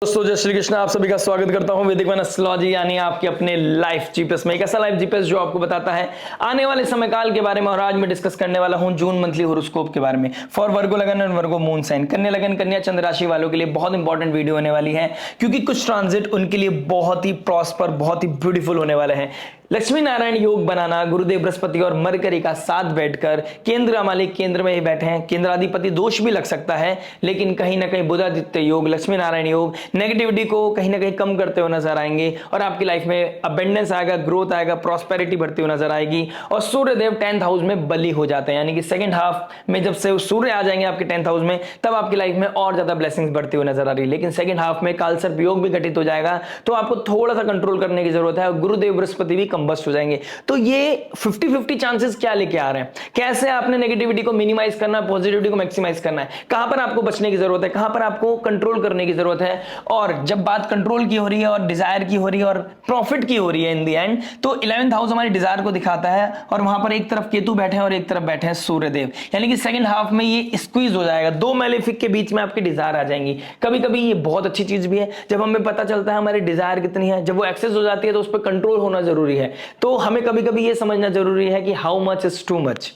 दोस्तों जय श्री कृष्ण, आप सभी का स्वागत करता हूं वैदिक वन एस्ट्रोलॉजी यानी आपके अपने लाइफ जीपीएस में। एक ऐसा लाइफ जीपीएस जो आपको बताता है आने वाले समय काल के बारे में। और आज मैं डिस्कस करने वाला हूं जून मंथली होरोस्कोप के बारे में फॉर वर्गो लगन एंड वर्गो मून साइन। कन्या लगन कन्या चंद्र राशि वालों के लिए बहुत इंपॉर्टेंट वीडियो होने वाली है, क्योंकि कुछ ट्रांजिट उनके लिए बहुत ही प्रॉस्पर, बहुत ही ब्यूटीफुल होने वाले हैं। लक्ष्मी नारायण योग बनाना, गुरुदेव बृहस्पति और मरकरी का साथ बैठकर, केंद्र मालिक केंद्र में ही बैठे हैं, केंद्राधिपति दोष भी लग सकता है, लेकिन कहीं ना कहीं बुधादित्य योग, लक्ष्मी नारायण योग नेगेटिविटी को कहीं ना कहीं कम करते हुए नजर आएंगे और आपकी लाइफ में अबेंडेंस आएगा, ग्रोथ आएगा, प्रॉस्पेरिटी बढ़ती हुई नजर आएगी। और सूर्यदेव 10th हाउस में बली हो जाते हैं, यानी कि सेकंड हाफ में जब से सूर्य आ जाएंगे आपके 10th हाउस में, तब आपकी लाइफ में और ज्यादा ब्लेसिंग्स बढ़ती हुई नजर आ रही है। लेकिन सेकंड हाफ में कालसर्प योग भी घटित हो जाएगा, तो आपको थोड़ा सा कंट्रोल करने की जरूरत है और गुरुदेव बृहस्पति भी कंबस्ट हो जाएंगे। तो ये 50-50 चांसेस क्या लेके आ रहे हैं, कैसे आपने नेगेटिविटी को मिनिमाइज करना है, पॉजिटिविटी को मैक्सिमाइज करना है, कहां पर आपको बचने की जरूरत है, कहां पर आपको कंट्रोल करने की जरूरत है। और जब बात कंट्रोल की हो रही है और डिजायर की हो रही है और प्रॉफिट की हो रही है इन द एंड, तो 11th हाउस हमारी डिजायर को दिखाता है और वहां पर एक तरफ केतु बैठे हैं और एक तरफ बैठे हैं सूर्यदेव, यानी कि सेकंड हाफ में ये स्क्वीज हो जाएगा, दो मैलेफिक के बीच में आपकी डिजायर आ जाएंगी। कभी कभी ये बहुत अच्छी चीज भी है, जब हमें पता चलता है हमारी डिजायर कितनी है, जब वो एक्सेस हो जाती है तो उस पर कंट्रोल होना जरूरी है। तो हमें कभी कभी ये समझना जरूरी है कि how much is too much,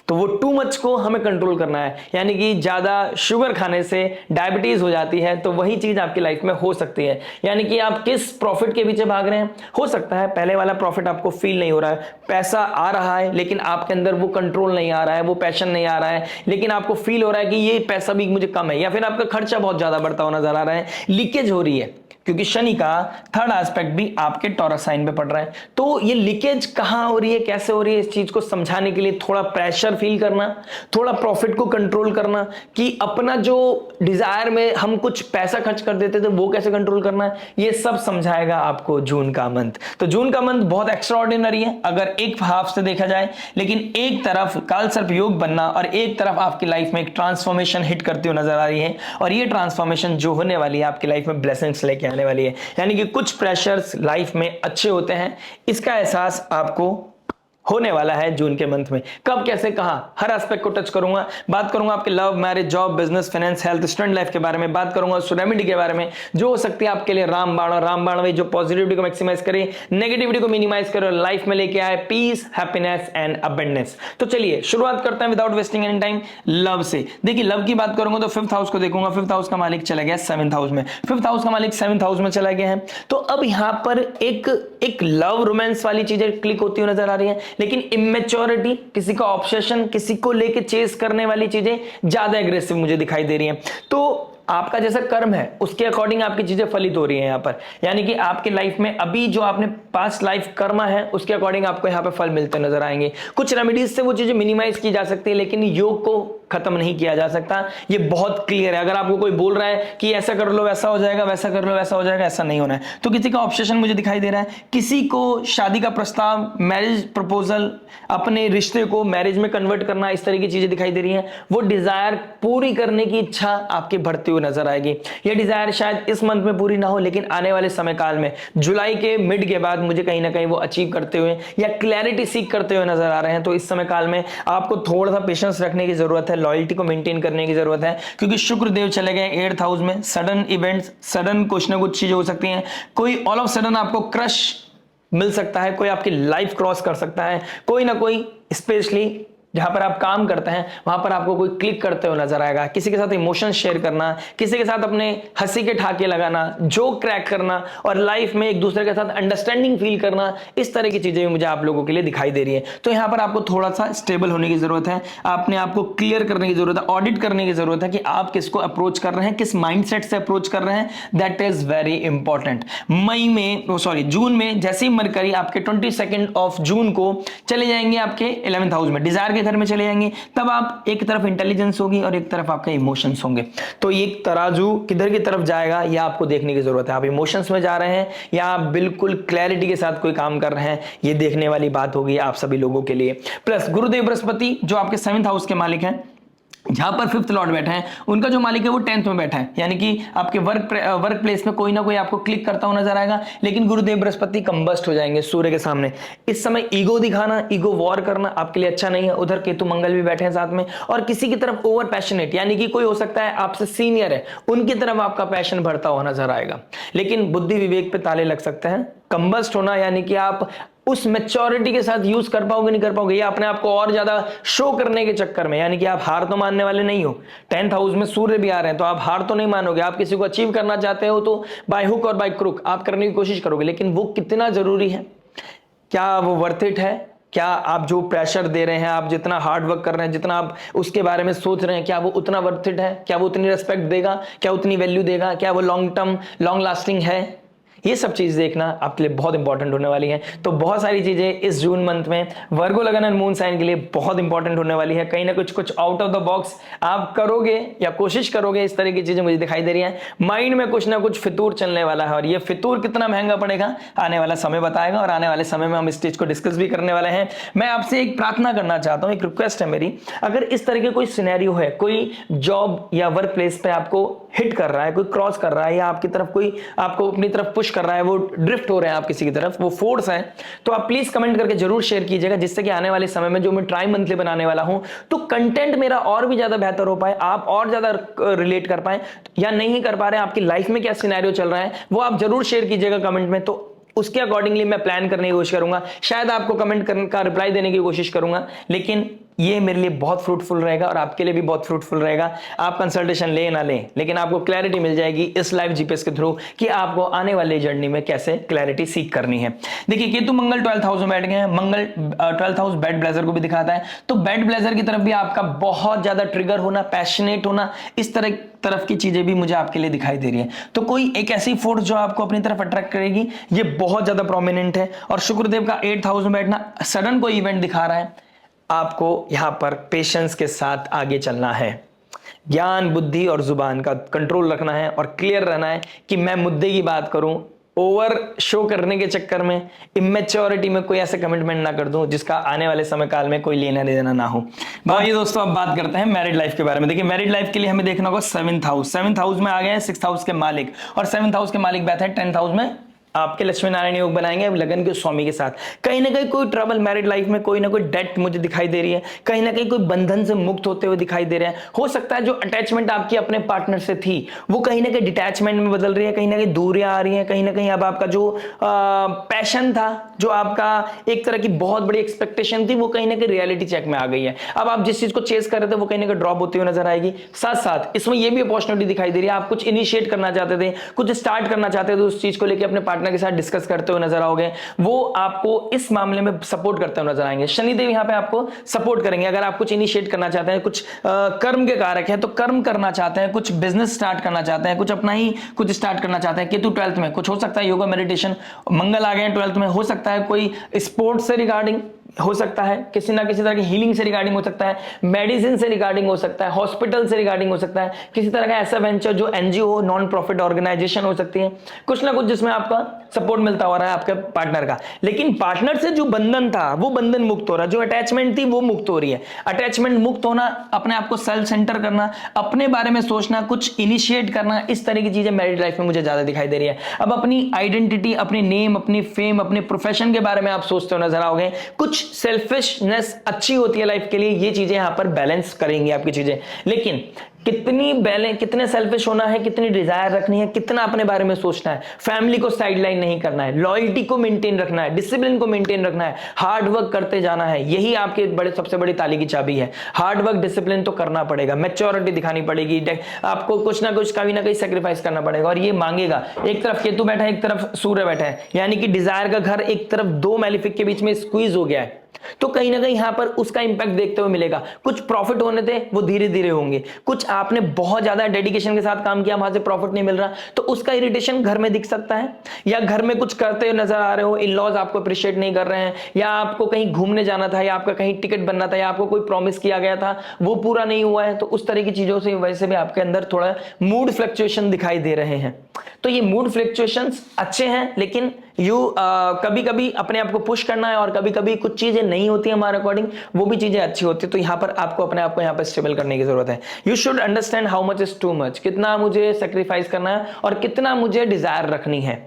तो वो टू मच को हमें कंट्रोल करना है। यानी कि ज्यादा शुगर खाने से डायबिटीज हो जाती है, तो वही चीज आपकी लाइफ में हो सकती है। यानी कि आप किस प्रॉफिट के पीछे भाग रहे हैं, हो सकता है पहले वाला प्रॉफिट आपको फील नहीं हो रहा है, पैसा आ रहा है लेकिन आपके अंदर वो कंट्रोल नहीं आ रहा है, वो पैशन नहीं आ रहा है, लेकिन आपको फील हो रहा है कि ये पैसा भी मुझे कम है, या फिर आपका खर्चा बहुत ज्यादा बढ़ता हुआ नजर आ रहा है, लीकेज हो रही है, क्योंकि शनि का थर्ड एस्पेक्ट भी आपके टॉरस साइन पे पड़ रहा है। तो ये लीकेज कहां हो रही है, कैसे हो रही है, इस चीज को समझाने के लिए थोड़ा प्रेशर फील करना, थोड़ा प्रॉफिट को कंट्रोल करना, कि अपना जो डिजायर में हम कुछ पैसा खर्च कर देते थे वो कैसे कंट्रोल करना है, ये सब समझाएगा आपको जून का मंथ। तो जून का मंथ बहुत एक्स्ट्राऑर्डिनरी है अगर एक हाफ से देखा जाए, लेकिन एक तरफ कालसर्प योग बनना और एक तरफ आपकी लाइफ में एक ट्रांसफॉर्मेशन हिट करती हुई नजर आ रही है, और ये ट्रांसफॉर्मेशन जो होने वाली है आपकी लाइफ में ब्लेसिंग्स लेके आने वाली है। यानी कि कुछ प्रेशर्स लाइफ में अच्छे होते हैं, इसका एहसास आपको होने वाला है जून के मंथ में। कब, कैसे, कहां, हर एस्पेक्ट को टच करूंगा। बात करूंगा आपके love, marriage, job, business, finance, health, student life के बारे में। बात करूंगा उस रेमेडी के बारे में जो हो सकती है आपके लिए रामबाण, और रामबाण में जो पॉजिटिविटी को मैक्सिमाइज करे, नेगेटिविटी को मिनिमाइज करे और लाइफ में लेके आए पीस, हैप्पीनेस एंड अबंडेंस। तो चलिए शुरुआत करते हैं without wasting any time love से। देखिए लव की बात करूंगा तो 5th हाउस को देखूंगा। 5th हाउस का मालिक चला गया 7th हाउस में, 5th हाउस का मालिक 7th हाउस में चला गया है। तो अब यहां पर एक लव रोमांस वाली चीजें क्लिक होती हुई नजर आ रही है, लेकिन इमेच्योरिटी, किसी का ऑब्सेशन, किसी को लेके चेस करने वाली चीजें ज्यादा एग्रेसिव मुझे दिखाई दे रही हैं। तो आपका जैसा कर्म है उसके अकॉर्डिंग आपकी चीजें फलित हो रही हैं यहां पर, यानी कि आपकी लाइफ में अभी जो आपने पास्ट लाइफ कर्मा है उसके अकॉर्डिंग आपको यहां पे फल मिलते नजर आएंगे। कुछ रेमेडीज से वो चीजें मिनिमाइज की जा सकती है, लेकिन योग को खत्म नहीं किया जा सकता, ये बहुत क्लियर है। अगर आपको कोई बोल रहा है कि ऐसा कर लो वैसा हो जाएगा, वैसा कर लो वैसा हो जाएगा, ऐसा नहीं होना है। तो किसी का ऑब्सेशन मुझे दिखाई दे रहा है, किसी को शादी का प्रस्ताव, मैरिज प्रपोजल, अपने रिश्ते को मैरिज में कन्वर्ट करना, इस तरह की चीजें दिखाई दे रही हैं। वो डिजायर पूरी करने की इच्छा आपकी बढ़ती हुई नजर आएगी। ये डिजायर शायद इस मंथ में पूरी ना हो, लेकिन आने वाले समय काल में जुलाई के मिड के बाद मुझे कहीं ना कहीं वो अचीव करते हुए या क्लैरिटी सीख करते हुए नजर आ रहे हैं। तो इस समय काल में आपको थोड़ा सा पेशेंस रखने की जरूरत है, लॉयल्टी को मेंटेन करने की जरूरत है, क्योंकि शुक्र देव चले गए 8th हाउस में। सडन इवेंट्स, सडन कुछ ना कुछ चीजें हो सकती हैं, कोई ऑल ऑफ सडन आपको क्रश मिल सकता है, कोई आपकी लाइफ क्रॉस कर सकता है, कोई ना कोई, स्पेशली जहां पर आप काम करते हैं वहां पर आपको कोई क्लिक करते हुए नजर आएगा। किसी के साथ इमोशंस शेयर करना, किसी के साथ अपने हंसी के ठाके लगाना, जोक क्रैक करना और लाइफ में एक दूसरे के साथ अंडरस्टैंडिंग फील करना, इस तरह की चीजें भी मुझे आप लोगों के लिए दिखाई दे रही है। तो यहां पर आपको थोड़ा सा स्टेबल होने की जरूरत है, अपने आप को क्लियर करने की जरूरत है, ऑडिट करने की जरूरत है कि आप किसको अप्रोच कर रहे हैं, किस माइंडसेट से अप्रोच कर रहे हैं। That is very important. June में जैसे ही मरकरी आपके 22 ऑफ जून को चले जाएंगे आपके 11th हाउस में, डिजायर घर में चले जाएंगे, तब आप एक तरफ इंटेलिजेंस होगी और एक तरफ आपके इमोशंस होंगे। तो एक तराजू किधर की तरफ जाएगा यह आपको देखने की जरूरत है। आप इमोशंस में जा रहे हैं या आप बिल्कुल क्लैरिटी के साथ कोई काम कर रहे हैं, यह देखने वाली बात होगी आप सभी लोगों के लिए। प्लस गुरुदेव बृहस्पति जो आपके 7th हाउस के मालिक हैं, जहां पर फिफ्थ लॉर्ड बैठा है उनका जो मालिक है वो 10th में बैठा है, यानी कि आपके वर्क प्लेस में कोई ना कोई आपको क्लिक करता हुआ नजर आएगा। लेकिन गुरुदेव बृहस्पति कंबस्ट हो जाएंगे सूर्य के सामने। इस समय ईगो दिखाना, ईगो वॉर करना आपके लिए अच्छा नहीं है। उधर केतु मंगल भी बैठे हैं साथ में, और किसी की तरफ ओवर पैशनेट, यानी कि कोई हो सकता है आपसे सीनियर है, उनकी तरफ आपका पैशन बढ़ता हुआ नजर आएगा। लेकिन बुद्धि विवेक पे ताले लग सकते हैं। कंबस्ट होना यानी कि आप उस मैच्योरिटी के साथ यूज कर पाओगे नहीं कर पाओगे, या अपने आप को और ज्यादा शो करने के चक्कर में, यानी कि आप हार तो मानने वाले नहीं हो। 10th हाउस में सूर्य भी आ रहे हैं तो आप हार तो नहीं मानोगे। आप किसी को अचीव करना चाहते हो तो बाय हुक और बाय क्रुक आप करने की कोशिश करोगे, लेकिन वो कितना जरूरी है, क्या वो वर्थ इट है, क्या आप जो प्रेशर दे रहे हैं, आप जितना हार्ड वर्क कर रहे हैं, जितना आप उसके बारे में सोच रहे हैं, क्या वो उतना वर्थ इट है, क्या वो उतनी रिस्पेक्ट देगा, क्या उतनी वैल्यू देगा, क्या वो लॉन्ग टर्म लॉन्ग लास्टिंग है। ये सब चीज देखना आपके लिए बहुत इंपॉर्टेंट होने वाली है। तो बहुत सारी चीजें इस जून मंथ में वर्गो लगन एंड मून साइन के लिए बहुत इंपॉर्टेंट होने वाली है। कहीं ना कुछ आउट ऑफ द बॉक्स आप करोगे या कोशिश करोगे, इस तरह की चीजें मुझे दिखाई दे रही है। माइंड में कुछ ना कुछ फितूर चलने वाला है, और ये फितूर कितना महंगा पड़ेगा आने वाला समय बताएगा, और आने वाले समय में हम इस चीज को डिस्कस भी करने वाले हैं। मैं आपसे एक प्रार्थना करना चाहता हूं, एक रिक्वेस्ट है मेरी, अगर इस तरह के कोई सिनेरियो है, कोई जॉब या वर्क प्लेस पे आपको हिट कर रहा है, कोई क्रॉस कर रहा है, या आपकी तरफ कोई आपको अपनी तरफ पुश कर रहा है, वो ड्रिफ्ट हो रहे हैं आप किसी की तरफ, वो फोर्स है, तो आप प्लीज कमेंट करके जरूर शेयर कीजिएगा, जिससे कि आने वाले समय में जो मैं ट्राई मंथली बनाने वाला हूं तो कंटेंट मेरा और भी ज्यादा बेहतर हो पाए, आप और ज्यादा रिलेट कर पाए, या नहीं कर पा रहे हैं, आपकी लाइफ में क्या सिनेरियो चल रहा है वो आप जरूर शेयर कीजिएगा कमेंट में। तो उसके अकॉर्डिंगली मैं प्लान करने की कोशिश करूंगा, शायद आपको कमेंट करने का रिप्लाई देने की कोशिश करूंगा, लेकिन ये मेरे लिए बहुत फ्रूटफुल रहेगा और आपके लिए भी बहुत फ्रूटफुल रहेगा। आप कंसल्टेशन ले ना लें, लेकिन आपको क्लैरिटी मिल जाएगी इस लाइव जीपीएस के थ्रू कि आपको आने वाली जर्नी में कैसे क्लैरिटी सीख करनी है। देखिए केतु मंगल 12th हाउस में बैठ गए हैं। मंगल 12th हाउस बेड ब्लेजर को भी दिखाता है, तो बेड ब्लेजर की तरफ भी आपका बहुत ज्यादा ट्रिगर होना, पैशनेट होना, इस तरफ की चीजें भी मुझे आपके लिए दिखाई दे रही है। तो कोई एक ऐसी फोर्स जो आपको अपनी तरफ अट्रैक्ट करेगी, ये बहुत ज्यादा प्रोमिनेंट है। और शुक्रदेव का 8th हाउस में बैठना सडन कोई इवेंट दिखा रहा है, आपको यहां पर पेशेंस के साथ आगे चलना है, ज्ञान बुद्धि और जुबान का कंट्रोल रखना है, और क्लियर रहना है कि मैं मुद्दे की बात करूं, ओवर शो करने के चक्कर में इमेच्योरिटी में कोई ऐसे कमिटमेंट ना कर दूं जिसका आने वाले समय काल में कोई लेना देना ना हो। भाई दोस्तों अब बात करते हैं मैरिड लाइफ के बारे में। देखिए मैरिड लाइफ के लिए हमें देखना होगा 7th हाउस में आ गए हैं 6th हाउस के मालिक, और 7th हाउस के मालिक बैठे हैं 10th हाउस में। आपके लक्ष्मी नारायण योग बनाएंगे लगन के स्वामी के साथ। कहीं ना कहीं कोई ट्रबल मैरिड लाइफ में, कोई ना कोई डेट मुझे दिखाई दे रही है, कहीं ना कहीं कोई बंधन से मुक्त होते हुए दिखाई दे रहे हैं। हो सकता है जो अटैचमेंट आपकी अपने पार्टनर से थी वो कहीं ना कहीं डिटैचमेंट में बदल रही है, कहीं ना कहीं दूरियां आ रही हैं, कहीं ना कहीं अब आपका जो पैशन था, जो आपका एक तरह की बहुत बड़ी एक्सपेक्टेशन थी, वो कहीं ना कहीं रियलिटी चेक में आ गई है। अब आप जिस चीज को चेस कर रहे थे वो कहीं ना कहीं ड्रॉप होती हुई नजर आएगी। साथ साथ इसमें यह भी अपॉर्चुनिटी दिखाई दे रही है, आप कुछ इनिशिएट करना चाहते थे, कुछ स्टार्ट करना चाहते थे, उस चीज को लेकर अपने पार्टनर के साथ डिस्कस करते हुए नजर आओगे, वो आपको इस मामले में सपोर्ट करते हुए नजर आएंगे। शनिदेव यहां पे आपको सपोर्ट करेंगे। अगर आप कुछ इनिशिएट करना चाहते हैं, कुछ कर्म के कारक हैं तो कर्म करना चाहते हैं, कुछ बिजनेस स्टार्ट करना चाहते हैं, कुछ अपना ही कुछ स्टार्ट करना चाहते हैं। केतु 12th में कुछ हो सकता है योगा मेडिटेशन, मंगल आ गए हैं 12th में, हो सकता है कोई स्पोर्ट्स से रिगार्डिंग हो सकता है, किसी ना किसी तरह की हीलिंग से रिगार्डिंग हो सकता है, मेडिसिन से रिगार्डिंग हो सकता है, हॉस्पिटल से रिगार्डिंग हो सकता है, किसी तरह का ऐसा वेंचर जो एनजीओ नॉन प्रॉफिट ऑर्गेनाइजेशन हो सकती है, कुछ ना कुछ जिसमें आपका सपोर्ट मिलता हो रहा है आपके पार्टनर का। लेकिन पार्टनर से जो बंधन था वो बंधन मुक्त हो रहा है, जो अटैचमेंट थी वो मुक्त हो रही है। अटैचमेंट मुक्त होना, अपने आप को सेल्फ सेंटर करना, अपने बारे में सोचना, कुछ इनिशिएट करना, इस तरह की चीजें मैरिड लाइफ में मुझे ज्यादा दिखाई दे रही है। अब अपनी आइडेंटिटी, अपनी नेम, अपनी फेम, अपने प्रोफेशन के बारे में आप सोचते हो नजर आओगे। कुछ सेल्फिशनेस अच्छी होती है लाइफ के लिए, ये चीजें यहां पर बैलेंस करेंगी आपकी चीजें। लेकिन कितने सेल्फिश होना है, कितनी डिजायर रखनी है, कितना अपने बारे में सोचना है, फैमिली को साइडलाइन नहीं करना है, लॉयल्टी को मेंटेन रखना है, डिसिप्लिन को मेंटेन रखना है, हार्ड वर्क करते जाना है। यही आपके सबसे बड़ी ताली की चाबी है। हार्ड वर्क, डिसिप्लिन तो करना पड़ेगा, मैच्योरिटी दिखानी पड़ेगी, आपको कुछ ना कुछ कभी ना कहीं सेक्रीफाइस करना पड़ेगा, और ये मांगेगा। एक तरफ केतु बैठा है, एक तरफ सूर्य बैठा है, यानी कि डिजायर का घर एक तरफ दो मैलिफिक के बीच में स्क्वीज हो गया है, तो कहीं ना कहीं यहां पर उसका इंपैक्ट देखते हुए मिलेगा। कुछ प्रॉफिट होने थे वो धीरे धीरे होंगे, कुछ आपने बहुत ज्यादा डेडिकेशन के साथ काम किया, वहां से प्रॉफिट नहीं मिल रहा, तो उसका इरिटेशन घर में दिख सकता है। या घर में कुछ करते हुए नजर आ रहे हो, इन लॉज आपको अप्रिशिएट नहीं कर रहे हैं, या आपको कहीं घूमने जाना था, या आपका कहीं टिकट बनना था, या आपको कोई प्रॉमिस किया गया था वो पूरा नहीं हुआ है, तो उस तरह की चीजों से वैसे भी आपके अंदर थोड़ा मूड फ्लक्चुएशन दिखाई दे रहे हैं। तो ये मूड फ्लक्चुएशंस अच्छे हैं, लेकिन कभी कभी अपने आप को पुश करना है, और कभी कभी कुछ चीजें नहीं होती हमारे अकॉर्डिंग, वो भी चीजें अच्छी होती है। तो यहां पर आपको अपने आप को यहां पर स्टेबल करने की जरूरत है। You should understand how much is too much, कितना मुझे सेक्रीफाइस करना है और कितना मुझे डिजायर रखनी है।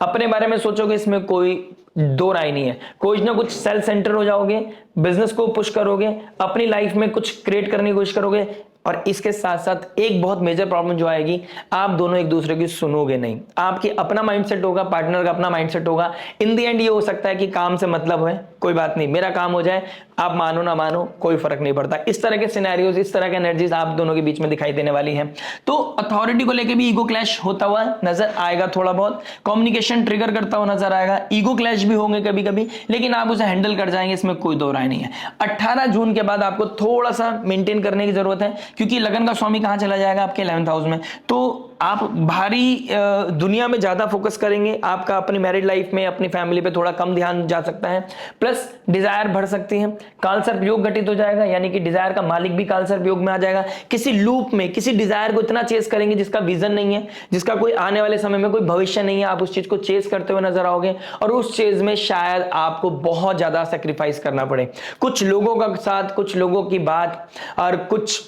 अपने बारे में सोचोगे, इसमें कोई दो राय नहीं है। कुछ ना कुछ सेल्फ सेंटर हो जाओगे, बिजनेस को पुश करोगे, अपनी लाइफ में कुछ क्रिएट करने की कोशिश करोगे, और इसके साथ साथ एक बहुत मेजर प्रॉब्लम जो आएगी, आप दोनों एक दूसरे की सुनोगे नहीं। आपकी अपना माइंडसेट होगा, पार्टनर का अपना माइंडसेट होगा। इन दी एंड ये हो सकता है कि काम से मतलब है, कोई बात नहीं, मेरा काम हो जाए, आप मानो ना मानो कोई फर्क नहीं पड़ता। इस तरह के सिनेरियोज, इस तरह के एनर्जीज आप दोनों के बीच में दिखाई देने वाली है। तो अथॉरिटी को लेकर भी ईगो क्लैश होता हुआ नजर आएगा, थोड़ा बहुत कम्युनिकेशन ट्रिगर करता हुआ नजर आएगा, ईगो क्लैश भी होंगे कभी कभी, लेकिन आप उसे हैंडल कर जाएंगे, इसमें कोई दो राय नहीं है। 18 जून के बाद आपको थोड़ा सा मेंटेन करने की जरूरत है, क्योंकि लगन का स्वामी कहां चला जाएगा, आपके 11th हाउस में। तो आप भारी दुनिया में ज्यादा फोकस करेंगे, आपका अपनी मैरिड लाइफ में, अपनी फैमिली पे थोड़ा कम ध्यान जा सकता है, प्लस डिजायर बढ़ सकती है। कालसर्प योग घटित हो जाएगा, यानी कि डिजायर का मालिक भी कालसर्प योग में आ जाएगा। किसी लूप में किसी डिजायर को इतना चेस करेंगे जिसका विजन नहीं है, जिसका कोई आने वाले समय में कोई भविष्य नहीं है, आप उस चीज को चेस करते हुए नजर आओगे, और उस चीज में शायद आपको बहुत ज्यादा सेक्रीफाइस करना पड़े, कुछ लोगों का साथ, कुछ लोगों की बात, और कुछ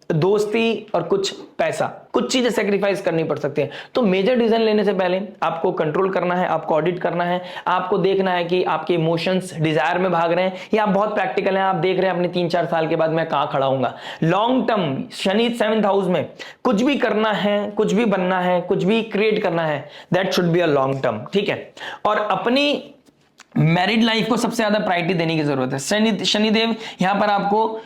दोस्ती, और कुछ पैसा, कुछ चीजें सेक्रीफाइस करनी पड़ सकती है। तो मेजर डिसीजन लेने से पहले आपको कंट्रोल करना है, आपको ऑडिट करना है, आपको देखना है कि आपके इमोशंस डिजायर में भाग रहे हैं या आप बहुत प्रैक्टिकल हैं, आप देख रहे हैं अपने 3-4 साल के बाद मैं कहां खड़ा हूंगा। Long term Shani 7th house में कुछ भी करना है, कुछ भी बनना है, कुछ भी क्रिएट करना है, that should be a long term, ठीक है। और अपनी मैरिड लाइफ को सबसे ज्यादा प्रायोरिटी देने की जरूरत है। शनिदेव यहां पर आपको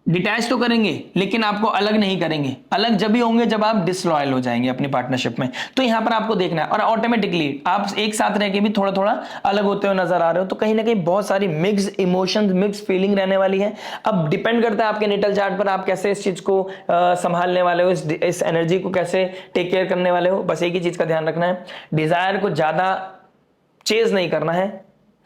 डिटैच तो करेंगे, लेकिन आपको अलग नहीं करेंगे। अलग जब भी होंगे जब आप डिसलॉयल हो जाएंगे अपनी पार्टनरशिप में। तो यहां पर आपको देखना है, और ऑटोमेटिकली आप एक साथ रह के भी थोड़ा थोड़ा अलग होते हुए नजर आ रहे हो। तो कहीं ना कहीं बहुत सारी मिक्स इमोशंस, मिक्स फीलिंग रहने वाली है। अब डिपेंड करता है आपके नेटल चार्ट पर, आप कैसे इस चीज को संभालने वाले हो, इस एनर्जी को कैसे टेक केयर करने वाले हो। बस एक ही चीज का ध्यान रखना है, डिजायर को ज्यादा चेज नहीं करना है।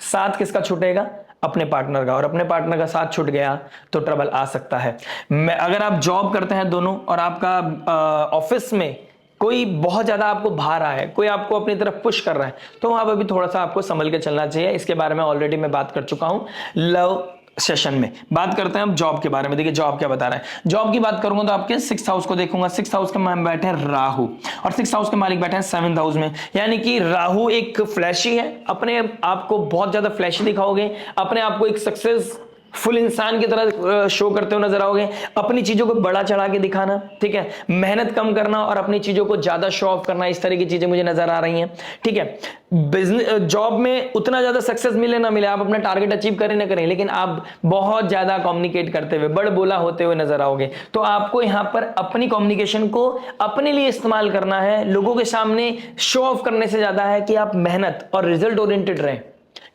साथ किसका छूटेगा, अपने पार्टनर का, और अपने पार्टनर का साथ छूट गया तो ट्रबल आ सकता है। अगर आप जॉब करते हैं दोनों, और आपका ऑफिस में कोई बहुत ज्यादा आपको भा रहा है, कोई आपको अपनी तरफ पुश कर रहा है, तो वहां पर भी थोड़ा सा आपको संभल के चलना चाहिए। इसके बारे में ऑलरेडी मैं बात कर चुका हूं लव सेशन में। बात करते हैं अब जॉब के बारे में। देखिए जॉब क्या बता रहा है। जॉब की बात करूंगा तो आपके 6th हाउस को देखूंगा। 6th हाउस के में बैठे हैं राहु, और 6th हाउस के मालिक बैठे हैं 7th हाउस में। यानी कि राहु एक फ्लैशी है, अपने आप को बहुत ज्यादा फ्लैशी दिखाओगे, अपने आप को एक सक्सेस फुल इंसान की तरह शो करते हुए नजर आओगे। अपनी चीजों को बड़ा चढ़ा के दिखाना, ठीक है, मेहनत कम करना और अपनी चीजों को ज्यादा शो ऑफ करना, इस तरह की चीजें मुझे नजर आ रही हैं, ठीक है। बिजनेस जॉब में उतना ज्यादा सक्सेस मिले ना मिले, आप अपना टारगेट अचीव करें ना करें, लेकिन आप बहुत ज्यादा कम्युनिकेट करते हुए, बड़ बोला होते हुए नजर आओगे। तो आपको यहां पर अपनी कम्युनिकेशन को अपने लिए इस्तेमाल करना है, लोगों के सामने शो ऑफ करने से ज्यादा है कि आप मेहनत और रिजल्ट ओरिएंटेड रहें।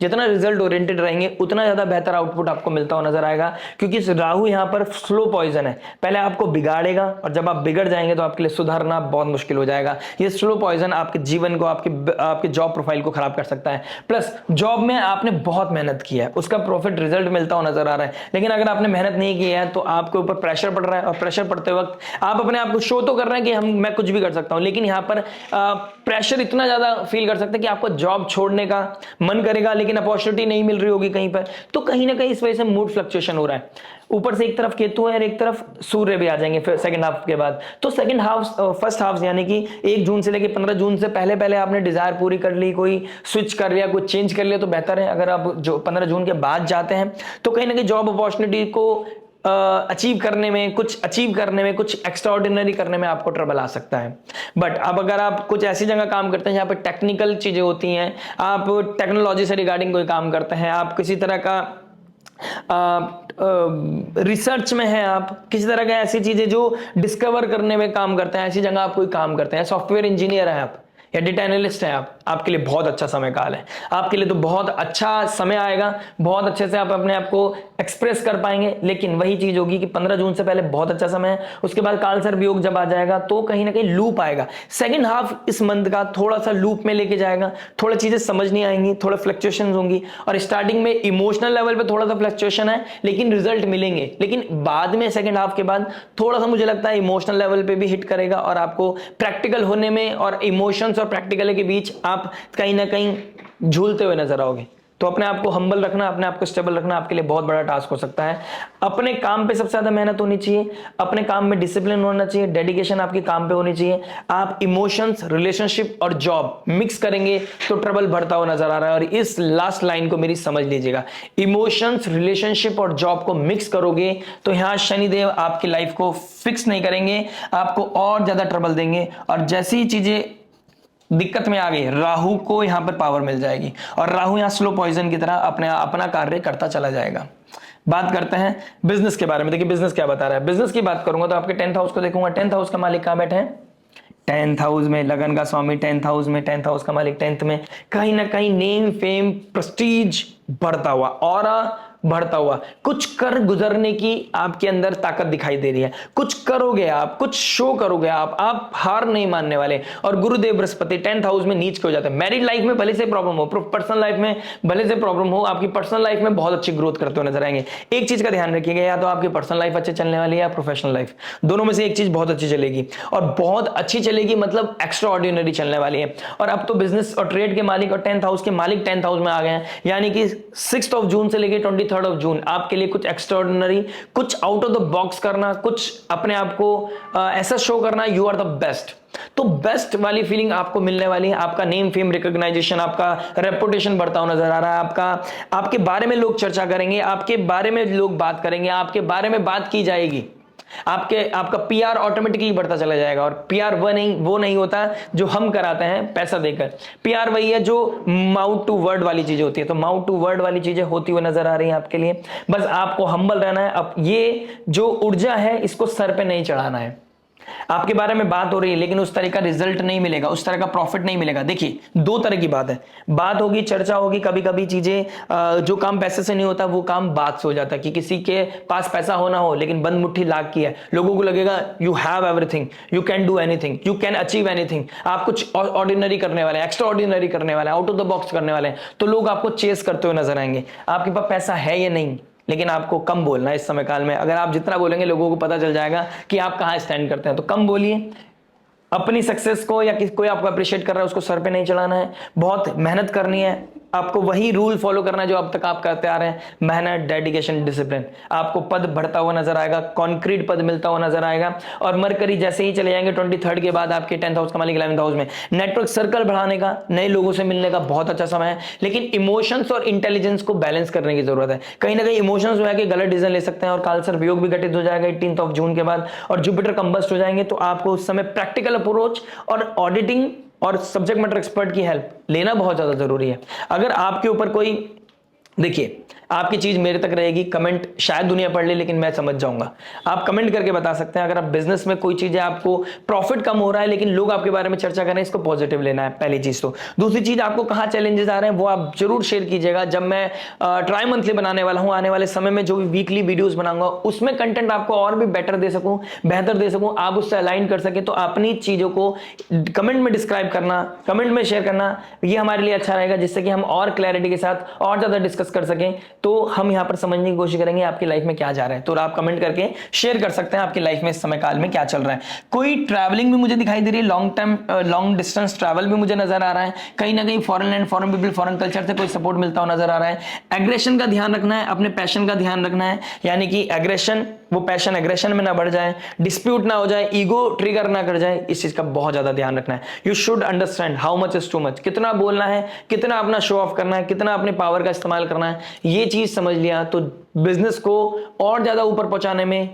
जितना रिजल्ट ओरिएंटेड रहेंगे उतना ज्यादा बेहतर आउटपुट आपको मिलता हुआ नजर आएगा, क्योंकि राहु यहां पर स्लो पॉइजन है। पहले आपको बिगाड़ेगा, और जब आप बिगड़ जाएंगे तो आपके लिए सुधारना बहुत मुश्किल हो जाएगा। ये स्लो पॉइजन आपके जीवन को, आपके जॉब प्रोफाइल को खराब कर सकता है। प्लस जॉब में आपने बहुत मेहनत की है, उसका प्रॉफिट रिजल्ट मिलता हुआ नजर आ रहा है, लेकिन अगर आपने मेहनत नहीं की है तो आपके ऊपर प्रेशर पड़ रहा है, और प्रेशर पड़ते वक्त आप अपने आप को शो तो कर रहे हैं कि मैं कुछ भी कर सकता हूं, लेकिन यहां पर प्रेशर इतना ज्यादा फील कर सकते हैं कि आपको जॉब छोड़ने का मन करेगा, लेकिन अपॉर्चुनिटी नहीं मिल रही होगी कहीं पर। तो कहीं ना कहीं इस वजह से मूड फ्लक्चुएशन हो रहा है। ऊपर से एक तरफ केतु है और एक तरफ सूर्य भी आ जाएंगे फिर सेकंड हाफ के बाद। तो सेकंड हाफ, फर्स्ट हाफ यानी कि 1 जून से लेकर 15 जून से पहले पहले आपने डिजायर पूरी कर ली, कोई स्विच कर लिया, कोई चेंज कर लिया तो बेहतर है। अगर आप जो 15 जून के बाद जाते हैं तो कहीं ना कहीं जॉब अपॉर्चुनिटी को अचीव करने में, कुछ एक्स्ट्राऑर्डिनरी करने में आपको ट्रबल आ सकता है। बट अब अगर आप कुछ ऐसी जगह काम करते हैं जहां पर टेक्निकल चीजें होती हैं, आप टेक्नोलॉजी से रिगार्डिंग कोई काम करते हैं, आप किसी तरह का रिसर्च में है, आप किसी तरह का ऐसी चीजें जो डिस्कवर करने में काम करते हैं, ऐसी जगह आप कोई काम करते हैं, सॉफ्टवेयर इंजीनियर है आप या डेटा एनालिस्ट है आप, आपके लिए बहुत अच्छा समय काल है। आपके लिए तो बहुत अच्छा समय आएगा, बहुत अच्छे से आप अपने आप को एक्सप्रेस कर पाएंगे। लेकिन वही चीज होगी कि 15 जून से पहले बहुत अच्छा समय है, उसके बाद कालसर्प योग जब आ जाएगा तो कहीं ना कहीं लूप आएगा। सेकंड हाफ इस मंथ का थोड़ा सा लूप में लेके जाएगा, थोड़ा चीजें समझ नहीं आएंगी, थोड़ा फ्लक्चुएशन होंगी, और स्टार्टिंग में इमोशनल लेवल पे थोड़ा सा फ्लक्चुएशन है, लेकिन रिजल्ट मिलेंगे। लेकिन बाद में सेकंड हाफ के बाद थोड़ा सा मुझे लगता है इमोशनल लेवल पे भी हिट करेगा, और आपको प्रैक्टिकल होने में और इमोशंस और प्रैक्टिकल के बीच आप कहीं ना कहीं झूलते हुए नजर आओगे। तो अपने आप को हम्बल रखना, अपने आप को स्टेबल रखना आपके लिए बहुत बड़ा टास्क हो सकता है। अपने काम पे सबसे ज्यादा मेहनत होनी चाहिए, अपने काम में डिसिप्लिन होना चाहिए, डेडिकेशन आपके काम पे होनी चाहिए। आप इमोशंस, रिलेशनशिप और जॉब मिक्स करेंगे तो ट्रबल बढ़ता हुआ नजर आ रहा है। और इस लास्ट लाइन को मेरी समझ लीजिएगा, इमोशंस, रिलेशनशिप और जॉब को मिक्स करोगे तो यहां शनिदेव आपकी लाइफ को फिक्स नहीं करेंगे, आपको और ज्यादा ट्रबल देंगे। और जैसी चीजें दिक्कत में आ गई, राहु को यहां पर पावर मिल जाएगी और राहु यहां स्लो पॉइजन की तरह अपना कार्य करता चला जाएगा। बात करते हैं बिजनेस के बारे में। देखिए बिजनेस क्या बता रहा है। बिजनेस की बात करूंगा तो आपके 10th हाउस को देखूंगा। 10th हाउस का मालिक कहां बैठे हैं? 10th हाउस में, लगन का स्वामी 10th हाउस में, 10th हाउस का मालिक 10th में। कहीं ना कहीं नेम, फेम, प्रेस्टीज बढ़ता हुआ, ऑरा बढ़ता हुआ, कुछ कर गुजरने की आपके अंदर ताकत दिखाई दे रही है। कुछ करोगे आप, कुछ शो करोगे आप हार नहीं मानने वाले। और गुरुदेव बृहस्पति 10th हाउस में नीच के हो जाते हैं। मैरिड लाइफ में भले से प्रॉब्लम हो, पर्सनल लाइफ में भले से प्रॉब्लम हो, आपकी पर्सनल लाइफ में बहुत अच्छी ग्रोथ करते हुए नजर आएंगे। एक चीज का ध्यान रखिएगा, या तो आपकी पर्सनल लाइफ अच्छे चलने वाली है या प्रोफेशनल लाइफ, दोनों में से एक चीज बहुत अच्छी चलेगी। और बहुत अच्छी चलेगी मतलब एक्स्ट्रा ऑर्डिनरी चलने वाली है। और अब तो बिजनेस और ट्रेड के मालिक और 10th हाउस के मालिक 10th हाउस में आ गए हैं, यानी कि 6 जून से लेकर 23 जून आपके लिए कुछ एक्स्ट्राऑर्डिनरी, कुछ आउट ऑफ द बॉक्स करना, कुछ अपने आप को ऐसा शो करना, यू आर द बेस्ट। तो बेस्ट वाली फीलिंग आपको मिलने वाली है। आपका नेम, फेम, रिकॉग्नाइजेशन, आपका रेपुटेशन बढ़ता हुआ नजर आ रहा है। आपके बारे में लोग चर्चा करेंगे, आपके बारे में लोग बात करेंगे, आपके बारे में बात की जाएगी। आपका पीआर ऑटोमेटिकली बढ़ता चला जाएगा। और पीआर वो नहीं होता जो हम कराते हैं पैसा देकर। पीआर वही है जो माउथ टू वर्ड वाली चीजें होती है। तो माउथ टू वर्ड वाली चीजें होती हुई नजर आ रही है आपके लिए। बस आपको हम्बल रहना है। अब ये जो ऊर्जा है इसको सर पे नहीं चढ़ाना है। आपके बारे में बात हो रही है लेकिन उस तरह का रिजल्ट नहीं मिलेगा, उस तरह का प्रॉफिट नहीं मिलेगा। देखिए दो तरह की बात है, बात होगी, चर्चा होगी। कभी कभी चीजें जो काम पैसे से नहीं होता वो काम बात से हो जाता है कि किसी के पास पैसा होना हो लेकिन बंद मुट्ठी लाख की है। लोगों को लगेगा you have everything, you can do anything, you can achieve anything. आप कुछ ऑर्डिनरी करने वाले, एक्स्ट्रा ऑर्डिनरी करने वाले, आउट ऑफ द बॉक्स करने वाले हैं, तो लोग आपको चेस करते हुए नजर आएंगे। आपके पास पैसा है या नहीं, लेकिन आपको कम बोलना है इस समय काल में। अगर आप जितना बोलेंगे लोगों को पता चल जाएगा कि आप कहां स्टैंड करते हैं। तो कम बोलिए। अपनी सक्सेस को या कोई आपको अप्रिशिएट कर रहा है उसको सर पे नहीं चढ़ाना है। बहुत मेहनत करनी है, आपको वही रूल फॉलो करना है जो अब तक आप करते आ रहे हैं। मेहनत, डेडिकेशन, डिसिप्लिन। आपको पद बढ़ता हुआ नजर आएगा, कॉन्क्रीट पद मिलता हुआ नजर आएगा। और मरकरी जैसे ही चले जाएंगे 23 के बाद आपके 10th हाउस का मालिक 11th हाउस में, नेटवर्क सर्कल बढ़ाने का, नए लोगों से मिलने का बहुत अच्छा समय है। लेकिन इमोशंस और इंटेलिजेंस को बैलेंस करने की जरूरत है। कहीं ना कहीं इमोशंस में आके गलत डिसीजन ले सकते हैं और कालसर्प योग भी घटित हो जाएगा 18 जून के बाद, और जुपिटर कंबस्ट हो जाएंगे। तो आपको उस समय प्रैक्टिकल अप्रोच और ऑडिटिंग और सब्जेक्ट मैटर एक्सपर्ट की हेल्प लेना बहुत ज्यादा जरूरी है। अगर आपके ऊपर कोई, देखिए आपकी चीज मेरे तक रहेगी, कमेंट शायद दुनिया पढ़ ले लेकिन मैं समझ जाऊंगा। आप कमेंट करके बता सकते हैं। अगर आप बिजनेस में कोई चीज है, आपको प्रॉफिट कम हो रहा है लेकिन लोग आपके बारे में चर्चा कर रहे हैं, इसको पॉजिटिव लेना है पहली चीज। तो दूसरी चीज, आपको कहां चैलेंजेस आ रहे हैं वो आप जरूर शेयर कीजिएगा। जब मैं ट्राई मंथली बनाने वाला हूं, आने वाले समय में जो भी वीकली वीडियोस बनाऊंगा उसमें कंटेंट आपको और भी बेटर दे सकूं, बेहतर दे सकूं, आप उससे अलाइन कर सके। तो अपनी चीजों को कमेंट में डिस्क्राइब करना, कमेंट में शेयर करना, ये हमारे लिए अच्छा रहेगा, जिससे कि हम और क्लैरिटी के साथ और ज्यादा डिस्कस कर सकें। तो हम यहां पर समझने की कोशिश करेंगे आपकी लाइफ में क्या जा रहा है। तो आप कमेंट करके शेयर कर सकते हैं आपकी लाइफ में इस समय काल में क्या चल रहा है। कोई ट्रैवलिंग भी मुझे दिखाई दे रही है, लॉन्ग डिस्टेंस ट्रैवल भी मुझे नजर आ रहा है। कहीं ना कहीं foreign land, foreign people, foreign culture से कोई सपोर्ट मिलता हुआ नजर आ रहा है। एग्रेशन का ध्यान रखना है, अपने पैशन का ध्यान रखना है, यानी कि एग्रेशन, वो पैशन एग्रेशन में ना बढ़ जाए, डिस्प्यूट ना हो जाए, ईगो ट्रिगर ना कर जाए, इस चीज का बहुत ज्यादा ध्यान रखना है। You should understand how much is too much, कितना बोलना है, कितना अपना शो ऑफ करना है, कितना अपने पावर का इस्तेमाल करना है। ये चीज समझ लिया तो बिजनेस को और ज्यादा ऊपर पहुंचाने में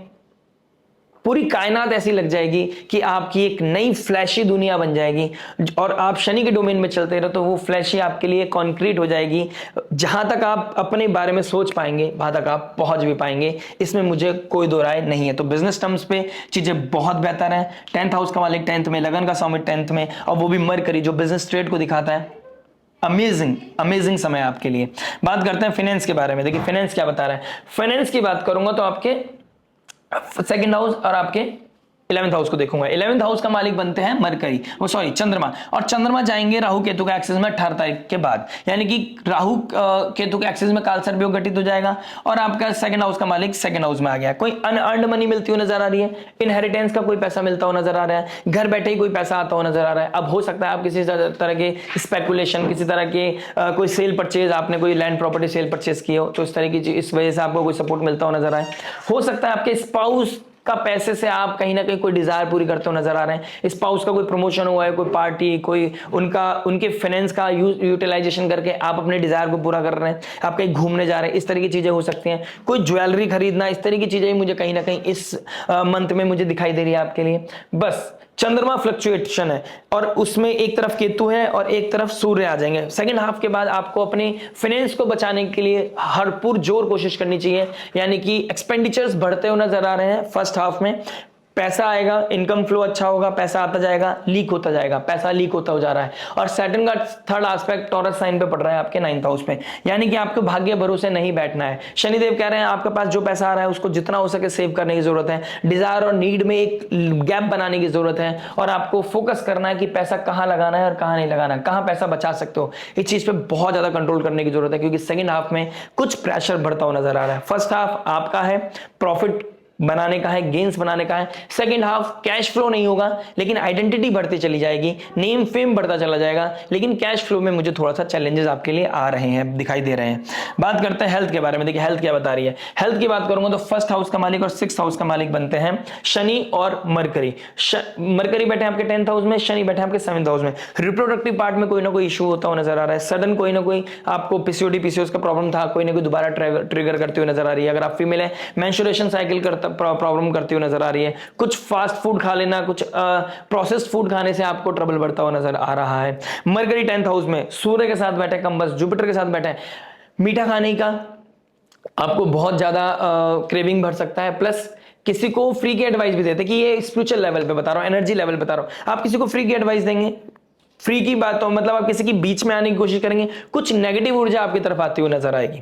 पूरी कायनात ऐसी लग जाएगी कि आपकी एक नई फ्लैशी दुनिया बन जाएगी। और आप शनि के डोमेन में चलते रहो तो वो फ्लैशी आपके लिए कॉन्क्रीट हो जाएगी। जहां तक आप अपने बारे में सोच पाएंगे वहां तक आप पहुंच भी पाएंगे, इसमें मुझे कोई दो राय नहीं है। तो बिजनेस टर्म्स पे चीजें बहुत बेहतर है। 10th हाउस का मालिक 10th में, लगन का स्वामी 10th में, और वो भी मरकरी जो बिजनेस ट्रेड को दिखाता है। अमेजिंग समय आपके लिए। बात करते हैं फाइनेंस के बारे में। देखिए फाइनेंस क्या बता रहा है। फाइनेंस की बात करूंगा तो आपके 2nd हाउस और आपके 11th हाउस को देखूंगा। 11th हाउस का मालिक बनते हैं मरकरी, वो सॉरी चंद्रमा, और चंद्रमा जाएंगे राहु केतु के एक्सिस में 18 तारीख के बाद, यानी कि राहु केतु के एक्सिस में काल सर्प योग घटित हो जाएगा और आपका सेकंड हाउस का मालिक सेकंड हाउस में आ गया। कोई अनअर्न्ड मनी मिलती हुई नजर आ रही है, इनहेरिटेंस का कोई पैसा मिलता हुआ नजर आ रहा है, घर बैठे ही कोई पैसा आता हुआ नजर आ रहा है। अब हो सकता है आप किसी तरह के स्पेकुलेशन, किसी तरह के कोई सेल परचेज, आपने कोई लैंड प्रॉपर्टी सेल परचेज की हो, तो इस तरह की इस वजह से आपको कोई सपोर्ट मिलता हुआ नजर आए। हो सकता है आपके स्पाउस का पैसे से आप कहीं ना कहीं कोई डिजायर पूरी करते हुए नजर आ रहे हैं। स्पाउस का कोई प्रमोशन हुआ है, कोई पार्टी, कोई उनके फाइनेंस का यूटिलाइजेशन करके आप अपने डिजायर को पूरा कर रहे हैं, आप कहीं घूमने जा रहे हैं, इस तरह की चीजें हो सकती हैं। कोई ज्वेलरी खरीदना, इस तरह की चीजें मुझे कहीं ना कहीं इस मंथ में मुझे दिखाई दे रही है आपके लिए। बस चंद्रमा फ्लक्चुएशन है और उसमें एक तरफ केतु है और एक तरफ सूर्य आ जाएंगे। सेकंड हाफ के बाद आपको अपनी फाइनेंस को बचाने के लिए भरपूर जोर कोशिश करनी चाहिए, यानी कि एक्सपेंडिचर्स बढ़ते हुए नजर आ रहे हैं। फर्स्ट हाफ में पैसा आएगा, इनकम फ्लो अच्छा होगा, पैसा आता जाएगा, लीक होता जाएगा, पैसा लीक होता हो जा रहा है। और सैटर्न का थर्ड एस्पेक्ट टॉरस साइन पे पड़ रहा है आपके 9th हाउस पे, यानी कि आपको भाग्य भरोसे नहीं बैठना है। शनिदेव कह रहे हैं आपके पास जो पैसा आ रहा है उसको जितना हो सके सेव करने की जरूरत है, डिजायर और नीड में एक गैप बनाने की जरूरत है, और आपको फोकस करना है कि पैसा कहां लगाना है और कहां नहीं लगाना है, कहां पैसा बचा सकते हो। इस चीज पे बहुत ज्यादा कंट्रोल करने की जरूरत है, क्योंकि सेकंड हाफ में कुछ प्रेशर बढ़ता हुआ नजर आ रहा है। फर्स्ट हाफ आपका है प्रॉफिट बनाने का है, गेन्स बनाने का है। सेकंड हाफ कैश फ्लो नहीं होगा, लेकिन आइडेंटिटी बढ़ती चली जाएगी, नेम फेम बढ़ता चला जाएगा, लेकिन कैश फ्लो में मुझे थोड़ा सा चैलेंजेस आपके लिए आ रहे हैं, दिखाई दे रहे हैं। बात करते हैं हेल्थ के बारे में। देखिए हेल्थ क्या बता रही है। हेल्थ की बात करूंगा तो फर्स्ट हाउस का मालिक और 6th हाउस का मालिक बनते हैं शनि और मरकरी। मरकरी बैठे आपके 10th हाउस में, शनि बैठे आपके 7th हाउस में। रिप्रोडक्टिव पार्ट में कोई ना कोई इशू होता हुआ नजर आ रहा है। सडन कोई ना कोई आपको पीसीओडी पीसीओएस का प्रॉब्लम था, कोई ना कोई दोबारा ट्रिगर करते हुए नजर आ रही है। अगर आप फीमेल है, मेंस्ट्रुएशन साइकिल प्रॉब्लम करती हुई नजर आ रही है। कुछ फास्ट फूड खा लेना, कुछ प्रोसेस्ड फूड खाने से आपको ट्रबल बढ़ता हुआ नजर आ रहा है। मरकरी 10th हाउस में सूर्य के साथ बैठे, कंबस जुपिटर के साथ बैठे, मीठा खाने का आपको बहुत ज्यादा क्रेविंग बढ़ सकता है। प्लस किसी को फ्री की एडवाइस भी देते कि ये स्पिरिचुअल लेवल पे बता रहा हूं, एनर्जी लेवल बता रहा हूं, आप किसी को फ्री की एडवाइस देंगे, फ्री की बात हो मतलब आप किसी की बीच में आने की कोशिश करेंगे, कुछ नेगेटिव ऊर्जा आपकी तरफ आती हुई नजर आएगी,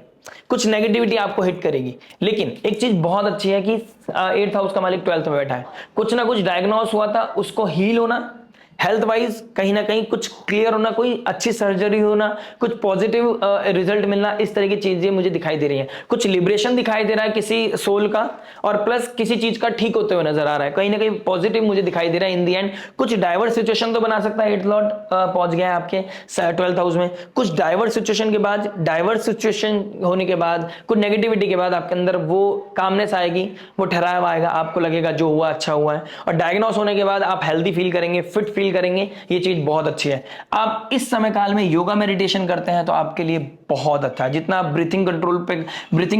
कुछ नेगेटिविटी आपको हिट करेगी। लेकिन एक चीज बहुत अच्छी है कि 8th हाउस का मालिक 12th में बैठा है। कुछ ना कुछ डायग्नोस हुआ था, उसको हील होना, हेल्थ वाइज कहीं ना कहीं कुछ क्लियर होना, कोई अच्छी सर्जरी होना, कुछ पॉजिटिव रिजल्ट मिलना, इस तरह की चीजें मुझे दिखाई दे रही हैं। कुछ लिबरेशन दिखाई दे रहा है किसी सोल का, और प्लस किसी चीज का ठीक होते हुए नजर आ रहा है, कहीं ना कहीं पॉजिटिव मुझे दिखाई दे रहा है। इन दी एंड कुछ डाइवर्स सिचुएशन तो बना सकता है। 8th लॉर्ड पहुंच गया है आपके 12th हाउस में। कुछ डाइवर्स सिचुएशन के बाद, डाइवर्स सिचुएशन होने के बाद, कुछ नेगेटिविटी के बाद आपके अंदर वो कामनेस आएगी, वो ठहराव आएगा, आपको लगेगा जो हुआ अच्छा हुआ है। और डायग्नोस होने के बाद आप हेल्दी फील करेंगे, फिट फील करेंगे, ये चीज बहुत अच्छी है। आप इस समय काल में योगा मेडिटेशन करते हैं तो आपके लिए बहुत अच्छा है। जितना आप ब्रीथिंग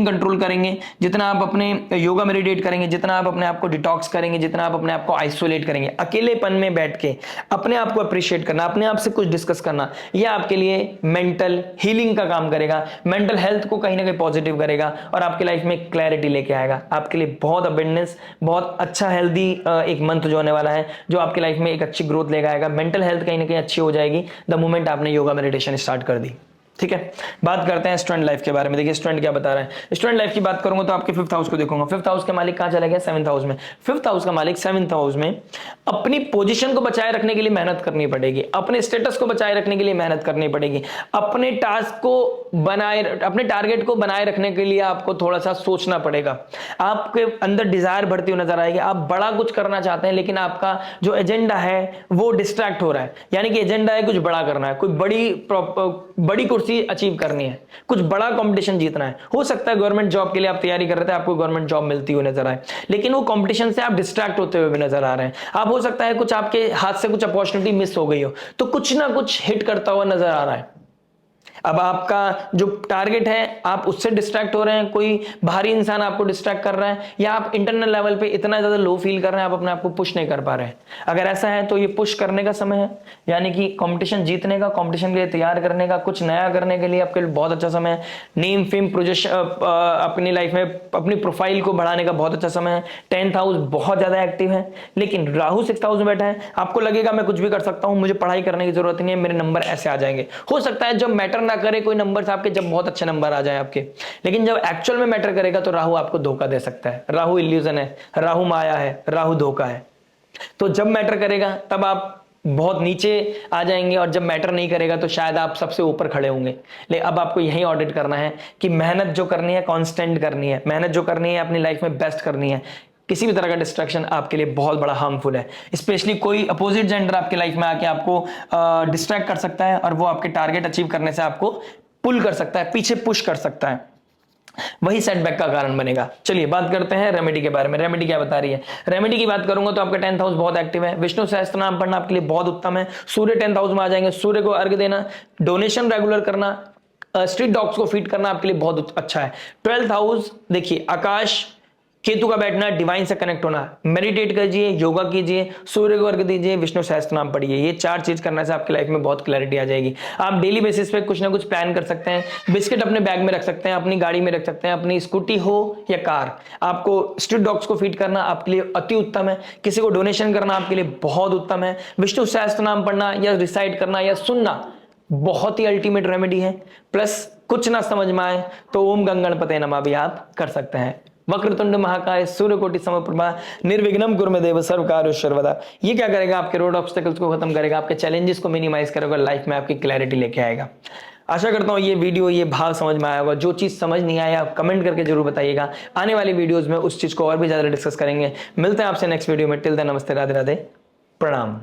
कंट्रोल करेंगे, जितना आप अपने योगा मेडिटेट करेंगे, जितना आप अपने आप को डिटॉक्स करेंगे, जितना आप अपने आप को आइसोलेट करेंगे, अकेलेपन में बैठ के अपने आप को अप्रिशिएट करना, अपने आप से कुछ डिस्कस करना, यह आपके लिए मेंटल हीलिंग का काम करेगा, मेंटल हेल्थ को कहीं ना कहीं पॉजिटिव करेगा और आपकी लाइफ में क्लैरिटी लेके आएगा। आपके लिए बहुत अबेंडेंस, बहुत अच्छा हेल्दी एक मंथ जो होने वाला है, जो आपकी लाइफ में एक अच्छी ग्रोथ लेकर आएगा। मेंटल हेल्थ कहीं ना कहीं अच्छी हो जाएगी द मोमेंट आपने योगा मेडिटेशन स्टार्ट कर दी। ठीक है, बात करते हैं स्टूडेंट लाइफ के बारे में। देखिए स्टूडेंट क्या बता रहे हैं। स्टूडेंट लाइफ की बात करूंगा तो आपके 5th हाउस को देखूंगा। 5th हाउस का मालिक कहां चला गया? 7th हाउस में। 5th हाउस का मालिक 7th हाउस में। अपनी पोजीशन को बचाए रखने के लिए मेहनत करनी पड़ेगी, अपने स्टेटस को बचाए रखने के लिए मेहनत करनी पड़ेगी, अपने टास्क को बनाए, अपने टारगेट को बनाए रखने के लिए आपको थोड़ा सा सोचना पड़ेगा। आपके अंदर डिजायर बढ़ती हुई नजर आएगी, आप बड़ा कुछ करना चाहते हैं, लेकिन आपका जो एजेंडा है वो डिस्ट्रैक्ट हो रहा है। यानी कि एजेंडा है कुछ बड़ा करना है, कोई बड़ी कुर्सी अचीव करनी है, कुछ बड़ा कंपटीशन जीतना है। हो सकता है गवर्नमेंट जॉब के लिए आप तैयारी कर रहे थे, आपको गवर्नमेंट जॉब मिलती हुई नजर आए, लेकिन वो कंपटीशन से आप डिस्ट्रैक्ट होते हुए भी नजर आ रहे हैं। आप हो सकता है कुछ आपके हाथ से कुछ अपॉर्चुनिटी मिस हो गई हो, तो कुछ ना कुछ हिट करता हुआ नजर आ रहा है। अब आपका जो टारगेट है आप उससे डिस्ट्रैक्ट हो रहे हैं, कोई बाहरी इंसान आपको डिस्ट्रैक्ट कर रहा है, या आप इंटरनल लेवल पे इतना ज्यादा लो फील कर रहे हैं, आप अपने आप को पुश नहीं कर पा रहे हैं। अगर ऐसा है तो ये पुश करने का समय है, यानी कि कंपटीशन जीतने का, कंपटीशन के लिए तैयार करने का, कुछ नया करने के लिए आपके लिए बहुत अच्छा समय है। नेम फेम प्रोजेक्शन अपनी लाइफ में अपनी प्रोफाइल को बढ़ाने का बहुत अच्छा समय है। 10th हाउस बहुत ज्यादा एक्टिव है, लेकिन राहु 6th हाउस में बैठा है। आपको लगेगा मैं कुछ भी कर सकता हूं, मुझे पढ़ाई करने की जरूरत नहीं है, मेरे नंबर ऐसे आ जाएंगे। हो सकता है जब मैटर ना करे कोई नंबर्स आपके, जब बहुत अच्छे नंबर आ जाए आपके, लेकिन जब एक्चुअल में मैटर करेगा तो राहु आपको धोखा दे सकता है। राहु इल्यूजन है, राहु माया है, राहु धोखा है। तो जब मैटर करेगा तब आप बहुत नीचे आ जाएंगे, और जब मैटर नहीं करेगा तो शायद आप सबसे ऊपर खड़े होंगे। लेकिन अब आपको यही ऑडिट करना है कि मेहनत जो करनी है कांस्टेंट करनी है, मेहनत जो करनी है अपनी लाइफ में बेस्ट करनी है। किसी भी तरह का डिस्ट्रैक्शन आपके लिए बहुत बड़ा हार्मफुल है। स्पेशली कोई अपोजिट जेंडर आपके लाइफ में आके आपको डिस्ट्रैक्ट कर सकता है, और वो आपके टारगेट अचीव करने से आपको पुल कर सकता है, पीछे पुश कर सकता है, वही सेटबैक का कारण बनेगा। चलिए बात करते हैं रेमेडी के बारे में। रेमेडी क्या बता रही है? रेमेडी की बात करूंगा तो आपका 10th हाउस बहुत एक्टिव है। विष्णु सहस्त्र नाम पढ़ना आपके लिए बहुत उत्तम है। सूर्य 10th हाउस में आ जाएंगे। सूर्य को अर्घ देना, डोनेशन रेगुलर करना, स्ट्रीट डॉग्स को फीड करना आपके लिए बहुत अच्छा है। 12th हाउस देखिए, आकाश, केतु का बैठना, डिवाइन से कनेक्ट होना, मेडिटेट कीजिए, योगा कीजिए, सूर्य को अर्घ दीजिए, विष्णु सहस्त्र नाम पढ़िए। ये 4 चीज करने से आपकी लाइफ में बहुत क्लैरिटी आ जाएगी। आप डेली बेसिस पे कुछ ना कुछ प्लान कर सकते हैं। बिस्किट अपने बैग में रख सकते हैं, अपनी गाड़ी में रख सकते हैं, अपनी स्कूटी हो या कार। आपको स्ट्रीट डॉग्स को फीड करना आपके लिए अति उत्तम है। किसी को डोनेशन करना आपके लिए बहुत उत्तम है। विष्णु सहस्त्र नाम पढ़ना या रिसाइट करना या सुनना बहुत ही अल्टीमेट रेमेडी है। प्लस कुछ ना समझ में आए तो ओम गंगणपते नमः भी आप कर सकते हैं। वक्रतुंड महाकाय सूर्यकोटि समप्रभा निर्विघ्नं कुरु मे देव सर्व कार्य सर्वदा। ये क्या करेगा? आपके रोड ऑब्स्टेकल्स को खत्म करेगा, आपके चैलेंजेस को मिनिमाइज करेगा, लाइफ में आपकी क्लैरिटी लेके आएगा। आशा करता हूं ये वीडियो, ये भाव समझ में आया होगा। जो चीज समझ नहीं आया आप कमेंट करके जरूर बताइएगा। आने वाली वीडियोस में उस चीज को और भी ज्यादा डिस्कस करेंगे। मिलते हैं आपसे नेक्स्ट वीडियो में। टिल देन नमस्ते, राधे राधे, प्रणाम।